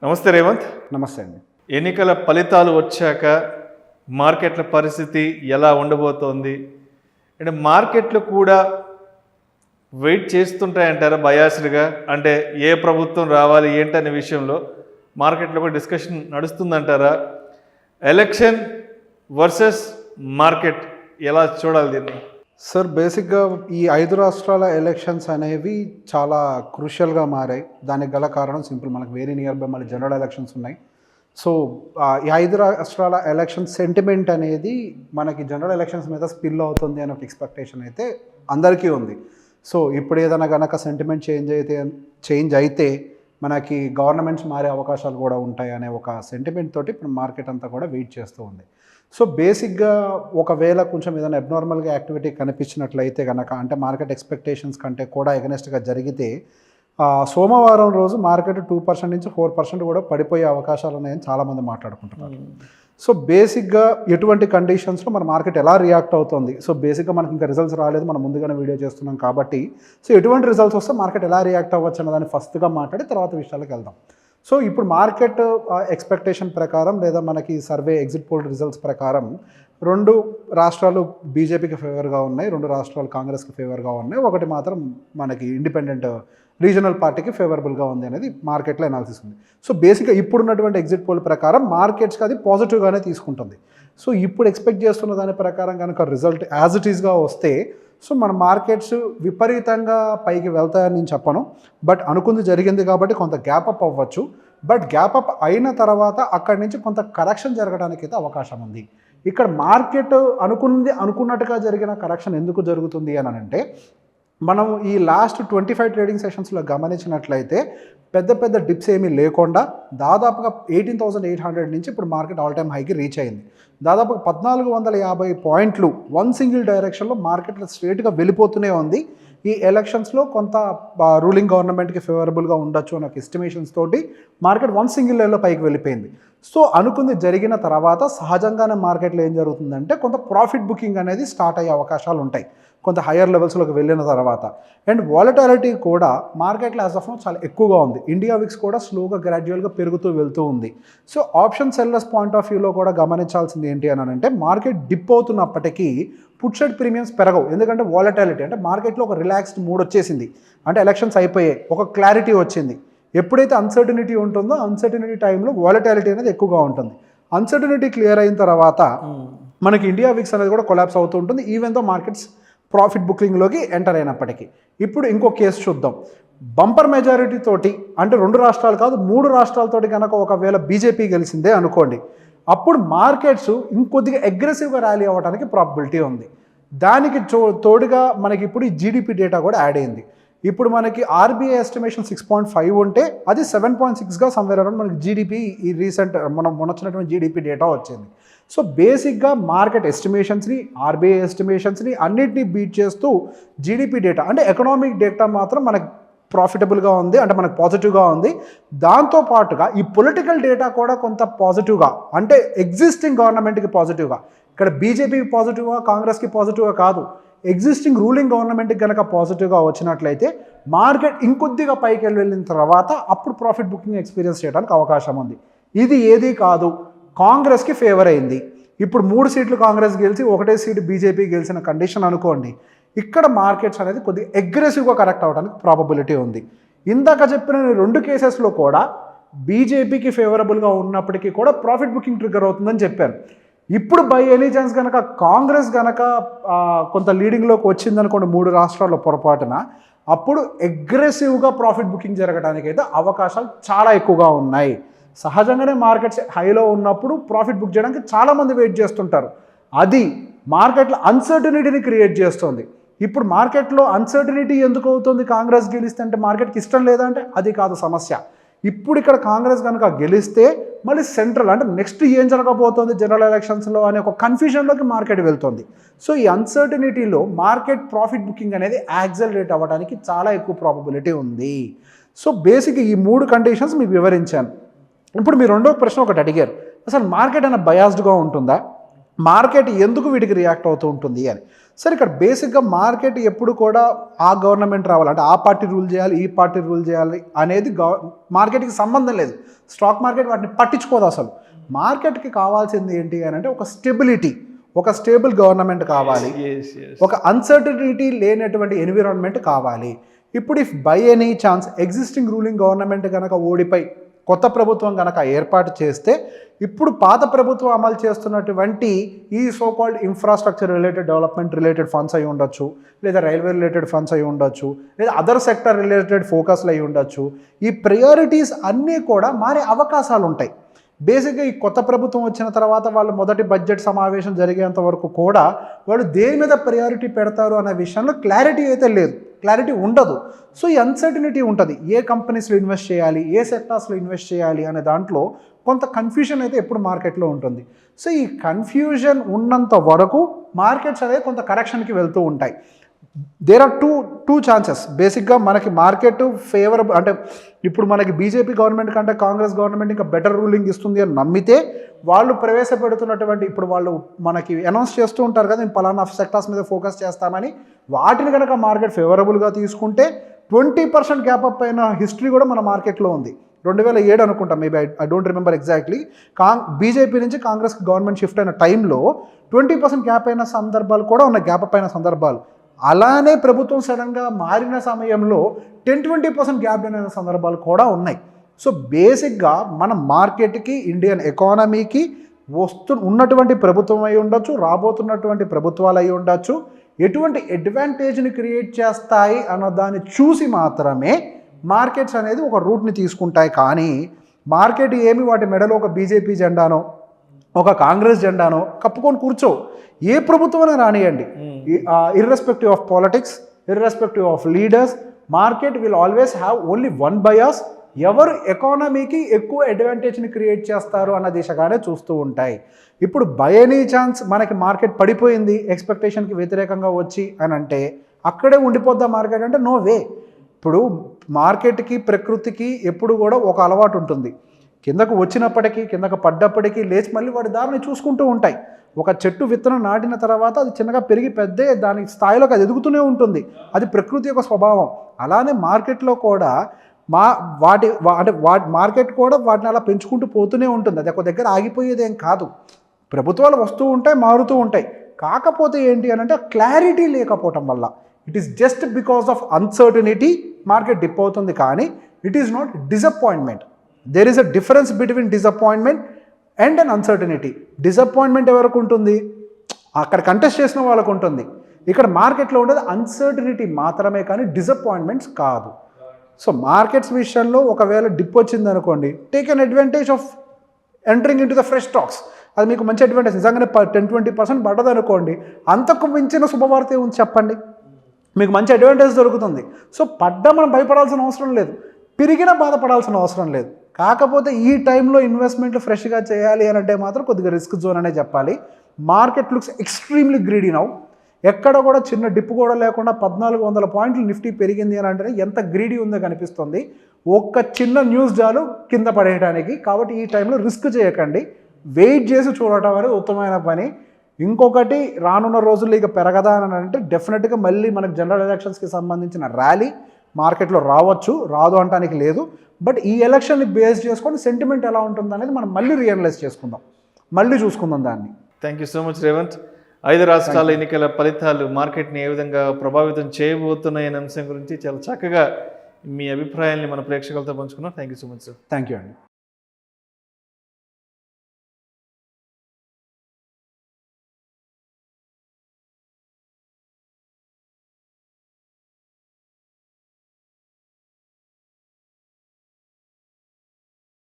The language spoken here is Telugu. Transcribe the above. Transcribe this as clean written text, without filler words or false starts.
నమస్తే రేవంత్. నమస్తే అండి. ఎన్నికల ఫలితాలు వచ్చాక మార్కెట్ల పరిస్థితి ఎలా ఉండబోతోంది? అంటే మార్కెట్లు కూడా వెయిట్ చేస్తుంటాయంటారా బయాస్డ్గా? అంటే ఏ ప్రభుత్వం రావాలి ఏంటనే విషయంలో మార్కెట్లో కూడా డిస్కషన్ నడుస్తుందంటారా? ఎలక్షన్ వర్సెస్ మార్కెట్ ఎలా చూడాలి దీన్ని? సార్, బేసిక్గా ఈ 5 రాష్ట్రాల ఎలక్షన్స్ అనేవి చాలా క్రూషియల్గా మారాయి. దానికి గల కారణం సింపుల్, మనకు వెరీ నియర్ బై మళ్ళీ జనరల్ ఎలక్షన్స్ ఉన్నాయి. సో ఈ 5 రాష్ట్రాల ఎలక్షన్ సెంటిమెంట్ అనేది మనకి జనరల్ ఎలక్షన్స్ మీద స్పిల్ అవుతుంది అనే ఒక ఎక్స్పెక్టేషన్ అయితే అందరికీ ఉంది. సో ఇప్పుడు ఏదైనా కనుక సెంటిమెంట్ చేంజ్ అయితే మనకి గవర్నమెంట్స్ మారే అవకాశాలు కూడా ఉంటాయి అనే ఒక సెంటిమెంట్ తోటి ఇప్పుడు మార్కెట్ అంతా కూడా వెయిట్ చేస్తూ ఉంది. సో బేసిక్గా ఒకవేళ కొంచెం ఏదైనా అబ్నార్మల్గా యాక్టివిటీ కనిపించినట్లయితే కనుక, అంటే మార్కెట్ ఎక్స్పెక్టేషన్స్ కంటే కూడా ఎగనెస్ట్గా జరిగితే సోమవారం రోజు మార్కెట్ 2% నుంచి 4% కూడా పడిపోయే అవకాశాలు ఉన్నాయని చాలామంది మాట్లాడుకుంటున్నారు. సో బేసిక్గా ఎటువంటి కండిషన్స్లో మన మార్కెట్ ఎలా రియాక్ట్ అవుతుంది? సో బేసిక్గా మనకి ఇంకా రిజల్ట్స్ రాలేదు, మనం ముందుగానే వీడియో చేస్తున్నాం కాబట్టి సో ఎటువంటి రిజల్ట్స్ వస్తే మార్కెట్ ఎలా రియాక్ట్ అవ్వచ్చు అన్నదాన్ని ఫస్ట్గా మాట్లాడి తర్వాత విషయాలకు వెళ్దాం. సో ఇప్పుడు మార్కెట్ ఎక్స్పెక్టేషన్ ప్రకారం లేదా మనకి సర్వే ఎగ్జిట్ పోల్ రిజల్ట్స్ ప్రకారం 2 రాష్ట్రాలు బీజేపీకి ఫేవర్గా ఉన్నాయి, 2 రాష్ట్రాలు కాంగ్రెస్కి ఫేవర్గా ఉన్నాయి, ఒకటి మాత్రం మనకి ఇండిపెండెంట్ రీజనల్ పార్టీకి ఫేవరబుల్గా ఉంది అనేది మార్కెట్లో అనాలిసిస్ ఉంది. సో బేసిక్గా ఇప్పుడున్నటువంటి ఎగ్జిట్ పోల్ ప్రకారం మార్కెట్స్కి అది పాజిటివ్గానే తీసుకుంటుంది. సో ఇప్పుడు ఎక్స్పెక్ట్ చేస్తున్న దాని ప్రకారం కనుక రిజల్ట్ యాజ్ ఇట్ ఈస్గా వస్తే సో మన మార్కెట్స్ విపరీతంగా పైకి వెళ్తాయని నేను చెప్పను, బట్ అనుకుంది జరిగింది కాబట్టి కొంత గ్యాప్ అప్ అవ్వచ్చు. బట్ గ్యాప్ అప్ అయిన తర్వాత అక్కడి నుంచి కొంత కరెక్షన్ జరగడానికి అయితే అవకాశం ఉంది. ఇక్కడ మార్కెట్ అనుకున్నట్టుగా జరిగిన కరెక్షన్ ఎందుకు జరుగుతుంది అని అంటే, మనం ఈ లాస్ట్ 25 ట్రేడింగ్ సెషన్స్లో గమనించినట్లయితే పెద్ద డిప్స్ ఏమీ లేకుండా దాదాపుగా 18,800 నుంచి ఇప్పుడు మార్కెట్ ఆల్ టైమ్ హైకి రీచ్ అయింది. దాదాపుగా 1450 పాయింట్లు వన్ సింగిల్ డైరెక్షన్లో మార్కెట్లో స్ట్రేట్గా వెళ్ళిపోతూనే ఉంది. ఈ ఎలక్షన్స్లో కొంత రూలింగ్ గవర్నమెంట్కి ఫేవరబుల్గా ఉండొచ్చు అనే ఎస్టిమేషన్స్ తోటి మార్కెట్ వన్ సింగిల్ లైన్లో పైకి వెళ్ళిపోయింది. సో అనుకుంది జరిగిన తర్వాత సహజంగానే మార్కెట్లో ఏం జరుగుతుందంటే కొంత ప్రాఫిట్ బుకింగ్ అనేది స్టార్ట్ అయ్యే అవకాశాలు ఉంటాయి కొంత హయ్యర్ లెవెల్స్లోకి వెళ్ళిన తర్వాత. అండ్ వాలటాలిటీ కూడా మార్కెట్లో యాజ్ ఆఫ్ నౌ చాలా ఎక్కువగా ఉంది. ఇండియా విక్స్ కూడా స్లోగా గ్రాడ్యువల్గా పెరుగుతూ వెళ్తూ ఉంది. So option sellers point of వ్యూలో కూడా గమనించాల్సింది ఏంటి అని అంటే, మార్కెట్ డిప్ అవుతున్నప్పటికీ పుట్ సైడ్ ప్రీమియమ్స్ పెరగవు. ఎందుకంటే వాలటాలిటీ అంటే మార్కెట్లో ఒక రిలాక్స్డ్ మూడ్ వచ్చేసింది, అంటే ఎలక్షన్స్ అయిపోయాయి, ఒక క్లారిటీ వచ్చింది. ఎప్పుడైతే అన్సర్టనిటీ ఉంటుందో అన్సర్టనిటీ టైంలో వాలటాలిటీ అనేది ఎక్కువగా ఉంటుంది. అన్సర్టనిటీ క్లియర్ అయిన తర్వాత మనకి ఇండియా విక్స్ అనేది కూడా కొలాప్స్ అవుతూ ఉంటుంది, ఈవెన్ దో మార్కెట్స్ ప్రాఫిట్ బుకింగ్లోకి ఎంటర్ అయినప్పటికీ. ఇప్పుడు ఇంకో కేసు చూద్దాం. బంపర్ మెజారిటీ తోటి, అంటే 2 రాష్ట్రాలు కాదు 3 రాష్ట్రాలతోటి కనుక ఒకవేళ బీజేపీ గెలిచిందే అనుకోండి, అప్పుడు మార్కెట్స్ ఇంకొద్దిగా అగ్రెసివ్గా ర్యాలీ అవ్వడానికి ప్రాబిలిటీ ఉంది. దానికి తోడుగా మనకి ఇప్పుడు ఈ జీడిపి డేటా కూడా యాడ్ అయింది. ఇప్పుడు మనకి ఆర్బీఐ ఎస్టిమేషన్ 6.5 ఉంటే అది 7.6గా సమ్వేర్ అరౌండ్ మనకి జీడిపి ఈ రీసెంట్ మనం వచ్చినటువంటి జీడిపి డేటా వచ్చింది. సో బేసిక్గా మార్కెట్ ఎస్టిమేషన్స్ని, ఆర్బీఐ ఎస్టిమేషన్స్ని అన్నిటినీ బీట్ చేస్తూ జీడిపి డేటా అంటే ఎకనామిక్ డేటా మాత్రం మనకి ప్రాఫిటబుల్గా ఉంది, అంటే మనకు పాజిటివ్గా ఉంది. దాంతోపాటుగా ఈ పొలిటికల్ డేటా కూడా కొంత పాజిటివ్గా, అంటే ఎగ్జిస్టింగ్ గవర్నమెంట్కి పాజిటివ్గా, ఇక్కడ బీజేపీకి పాజిటివ్గా కాంగ్రెస్కి పాజిటివ్గా కాదు, ఎగ్జిస్టింగ్ రూలింగ్ గవర్నమెంట్కి కనుక పాజిటివ్గా వచ్చినట్లయితే మార్కెట్ ఇంకొద్దిగా పైకి వెళ్ళిన తర్వాత అప్పుడు ప్రాఫిట్ బుకింగ్ ఎక్స్పీరియన్స్ చేయడానికి అవకాశం ఉంది. ఇది ఏది కాదు, కాంగ్రెస్కి ఫేవర్ అయింది. ఇప్పుడు 3 సీట్లు కాంగ్రెస్ గెలిచి 1 సీటు బీజేపీ గెలిచిన కండిషన్ అనుకోండి, ఇక్కడ మార్కెట్స్ అనేది కొద్దిగా అగ్రెసివ్గా కరెక్ట్ అవ్వడానికి ప్రాబబిలిటీ ఉంది. ఇందాక చెప్పిన 2 కేసెస్లో కూడా బీజేపీకి ఫేవరబుల్గా ఉన్నప్పటికీ కూడా ప్రాఫిట్ బుకింగ్ ట్రిగ్గర్ అవుతుందని చెప్పాను. ఇప్పుడు బై ఎనీ ఛాన్స్ కనుక కాంగ్రెస్ కనుక కొంత లీడింగ్లోకి వచ్చిందనుకోండి 3 రాష్ట్రాల్లో పొరపాటున, అప్పుడు అగ్రెసివ్గా ప్రాఫిట్ బుకింగ్ జరగడానికి అయితే అవకాశాలు చాలా ఎక్కువగా ఉన్నాయి. సహజంగానే మార్కెట్స్ హైలో ఉన్నప్పుడు ప్రాఫిట్ బుక్ చేయడానికి చాలామంది వెయిట్ చేస్తుంటారు. అది మార్కెట్లో అన్సర్టనిటీని క్రియేట్ చేస్తుంది. ఇప్పుడు మార్కెట్లో అన్సర్టనిటీ ఎందుకు అవుతుంది? కాంగ్రెస్ గెలిస్తే అంటే మార్కెట్కి ఇష్టం లేదంటే అది కాదు సమస్య. ఇప్పుడు ఇక్కడ కాంగ్రెస్ కనుక గెలిస్తే మళ్ళీ సెంట్రల్ అంటే నెక్స్ట్ ఏం జరగబోతోంది జనరల్ ఎలక్షన్స్లో అనే ఒక కన్ఫ్యూజన్లోకి మార్కెట్ వెళ్తుంది. సో ఈ అన్సర్టనిటీలో మార్కెట్ ప్రాఫిట్ బుకింగ్ అనేది యాక్సలరేట్ అవ్వడానికి చాలా ఎక్కువ ప్రాబబిలిటీ ఉంది. సో బేసిక్గా ఈ 3 కండిషన్స్ మీకు వివరించాను. ఇప్పుడు మీరు రెండో ప్రశ్న ఒకటి అడిగారు, అసలు మార్కెట్ అన్న బయాస్డ్గా ఉంటుందా, మార్కెట్ ఎందుకు వీటికి రియాక్ట్ అవుతూ ఉంటుంది అని. సరే ఇక్కడ బేసిక్గా మార్కెట్ ఎప్పుడు కూడా ఆ గవర్నమెంట్ రావాలి, అంటే ఆ పార్టీ రూల్ చేయాలి, ఈ పార్టీ రూల్ చేయాలి అనేది మార్కెట్కి సంబంధం లేదు. స్టాక్ మార్కెట్ వాటిని పట్టించుకోదు అసలు. మార్కెట్కి కావాల్సింది ఏంటి అని అంటే ఒక స్టెబిలిటీ, ఒక స్టేబుల్ గవర్నమెంట్ కావాలి, ఒక అన్సర్టనిటీ లేనటువంటి ఎన్విరాన్మెంట్ కావాలి. ఇప్పుడు if by any chance existing ruling government కనుక ఓడిపోయి కొత్త ప్రభుత్వం కనుక ఏర్పాటు చేస్తే ఇప్పుడు పాత ప్రభుత్వం అమలు చేస్తున్నటువంటి ఈ so called infrastructure related, development related funds అయి ఉండొచ్చు, లేదా రైల్వే రిలేటెడ్ ఫండ్స్ అయి ఉండొచ్చు, లేదా అదర్ సెక్టర్ రిలేటెడ్ ఫోకస్లు అయి ఉండొచ్చు. ఈ ప్రయారిటీస్ అన్నీ కూడా మారే అవకాశాలు ఉంటాయి. బేసిక్గా ఈ కొత్త ప్రభుత్వం వచ్చిన తర్వాత వాళ్ళు మొదటి బడ్జెట్ సమావేశం జరిగేంత వరకు కూడా వాళ్ళు దేని మీద ప్రయారిటీ పెడతారు అనే విషయంలో క్లారిటీ అయితే లేదు, క్లారిటీ ఉండదు. సో ఈ అన్సర్టనిటీ ఉంటుంది. ఏ కంపెనీస్లో ఇన్వెస్ట్ చేయాలి, ఏ సెక్టార్స్లో ఇన్వెస్ట్ చేయాలి అనే దాంట్లో కొంత కన్ఫ్యూజన్ అయితే ఎప్పుడు మార్కెట్లో ఉంటుంది. సో ఈ కన్ఫ్యూజన్ ఉన్నంత వరకు మార్కెట్స్ అనేది కొంత కరెక్షన్కి వెళ్తూ ఉంటాయి. There are two chances. బేసిక్గా మనకి మార్కెట్ ఫేవరబుల్, అంటే ఇప్పుడు మనకి బీజేపీ గవర్నమెంట్ కంటే కాంగ్రెస్ గవర్నమెంట్ ఇంకా బెటర్ రూలింగ్ ఇస్తుంది అని నమ్మితే వాళ్ళు ప్రవేశపెడుతున్నటువంటి, ఇప్పుడు వాళ్ళు మనకి అనౌన్స్ చేస్తూ ఉంటారు కదా, నేను పలానా సెక్టార్స్ మీద ఫోకస్ చేస్తామని, వాటిని కనుక మార్కెట్ ఫేవరబుల్గా తీసుకుంటే 20% గ్యాప్ అప్ అయిన హిస్టరీ కూడా మన మార్కెట్లో ఉంది. 2007 అనుకుంటా, maybe I don't remember exactly. BJP నుంచి కాంగ్రెస్ గవర్నమెంట్ షిఫ్ట్ అయిన టైంలో 20% గ్యాప్ అయిన సందర్భాలు కూడా ఉన్నాయి, గ్యాప్ అప్ అయిన సందర్భాలు. అలానే ప్రభుత్వం సడన్గా మారిన సమయంలో 10-20% గ్యాప్ అయిన సందర్భాలు కూడా ఉన్నాయి. సో బేసిక్గా మన మార్కెట్కి, ఇండియన్ ఎకానమీకి ఉన్నటువంటి ప్రభుత్వం అయి ఉండొచ్చు, రాబోతున్నటువంటి ప్రభుత్వాలు అయి ఉండొచ్చు, ఎటువంటి అడ్వాంటేజ్ని క్రియేట్ చేస్తాయి అన్న దాన్ని చూసి మాత్రమే మార్కెట్స్ అనేది ఒక రూట్ని తీసుకుంటాయి. కానీ మార్కెట్ ఏమి వాటి మెడలో ఒక బీజేపీ జెండానో ఒక కాంగ్రెస్ జెండానో కప్పుకొని కూర్చో. ఏ ప్రభుత్వమైనా రానియండి, irrespective of politics, irrespective of leaders, market will always have only one bias. ఎవరు ఎకానమీకి ఎక్కువ అడ్వాంటేజ్ని క్రియేట్ చేస్తారు అన్న దిశగానే చూస్తూ ఉంటాయి. ఇప్పుడు బై ఎనీ ఛాన్స్ మనకి మార్కెట్ పడిపోయింది ఎక్స్పెక్టేషన్కి వ్యతిరేకంగా వచ్చి అని అంటే అక్కడే ఉండిపోద్దా మార్కెట్ అంటే నో వే. ఇప్పుడు మార్కెట్కి, ప్రకృతికి ఎప్పుడు కూడా ఒక అలవాటు ఉంటుంది. కిందకు వచ్చినప్పటికీ, కిందకు పడ్డప్పటికీ లేచి మళ్ళీ వాటి దారిని చూసుకుంటూ ఉంటాయి. ఒక చెట్టు విత్తనం నాటిన తర్వాత అది చిన్నగా పెరిగి పెద్దే దాని స్థాయిలోకి అది ఎదుగుతూనే ఉంటుంది. అది ప్రకృతి యొక్క స్వభావం. అలానే మార్కెట్లో కూడా మార్కెట్ కూడా వాటిని అలా పెంచుకుంటూ పోతూనే ఉంటుంది. అది ఒక దగ్గర ఆగిపోయేదేం కాదు. ప్రభుత్వాలు వస్తూ ఉంటాయి, మారుతూ ఉంటాయి. కాకపోతే ఏంటి అని అంటే క్లారిటీ లేకపోవటం వల్ల, it is just because of uncertainty market dip అవుతుంది. కానీ it is not disappointment. There is a difference between disappointment and an uncertainty. Disappointment ఎవరికి ఉంటుంది? అక్కడ కంటెస్ట్ చేసిన వాళ్ళకు ఉంటుంది. ఇక్కడ మార్కెట్లో ఉండేది అన్సర్టనిటీ మాత్రమే, కానీ డిసప్పాయింట్మెంట్స్ కాదు. సో మార్కెట్స్ విషయంలో ఒకవేళ డిప్ వచ్చింది అనుకోండి, take an advantage of entering in to the fresh stocks. అది మీకు మంచి అడ్వాంటేజ్. నిజంగానే 10-20% పడ్డది అనుకోండి, అంతకు మించిన శుభవార్త ఏముంది చెప్పండి, మీకు మంచి అడ్వాంటేజ్ దొరుకుతుంది. సో పడ్డా మనం భయపడాల్సిన అవసరం లేదు, పెరిగినా బాధపడాల్సిన అవసరం లేదు. కాకపోతే ఈ టైంలో ఇన్వెస్ట్మెంట్లు ఫ్రెష్గా చేయాలి అని అంటే మాత్రం కొద్దిగా రిస్క్ జోన్ అనే చెప్పాలి. Market looks extremely greedy now. ఎక్కడ కూడా చిన్న డిప్ కూడా లేకుండా 1400 పాయింట్లు నిఫ్టీ పెరిగింది అని అంటేనే ఎంత గ్రీడీ ఉందో కనిపిస్తుంది. ఒక్క చిన్న న్యూస్ జాలు కింద పడేయడానికి. కాబట్టి ఈ టైంలో రిస్క్ చేయకండి, వెయిట్ చేసి చూడటం అనేది ఉత్తమమైన పని. ఇంకొకటి, రానున్న రోజుల్లో ఇక పెరగదా అని అంటే డెఫినెట్గా మళ్ళీ మనకు జనరల్ ఎలక్షన్స్కి సంబంధించిన ర్యాలీ మార్కెట్లో రావచ్చు, రాదు అనడానికి లేదు. బట్ ఈ ఎలక్షన్ని బేస్ చేసుకొని సెంటిమెంట్ ఎలా ఉంటుంది అనేది మనం మళ్ళీ రియలైజ్ చేసుకుందాం, మళ్ళీ చూసుకుందాం దాన్ని. Thank you so much Revanth. 5 రాష్ట్రాల ఎన్నికల ఫలితాలు మార్కెట్ని ఏ విధంగా ప్రభావితం చేయబోతున్నాయనే అంశం గురించి చాలా చక్కగా మీ అభిప్రాయాల్ని మన ప్రేక్షకులతో పంచుకున్నాం. Thank you so much sir. Thank you అండి.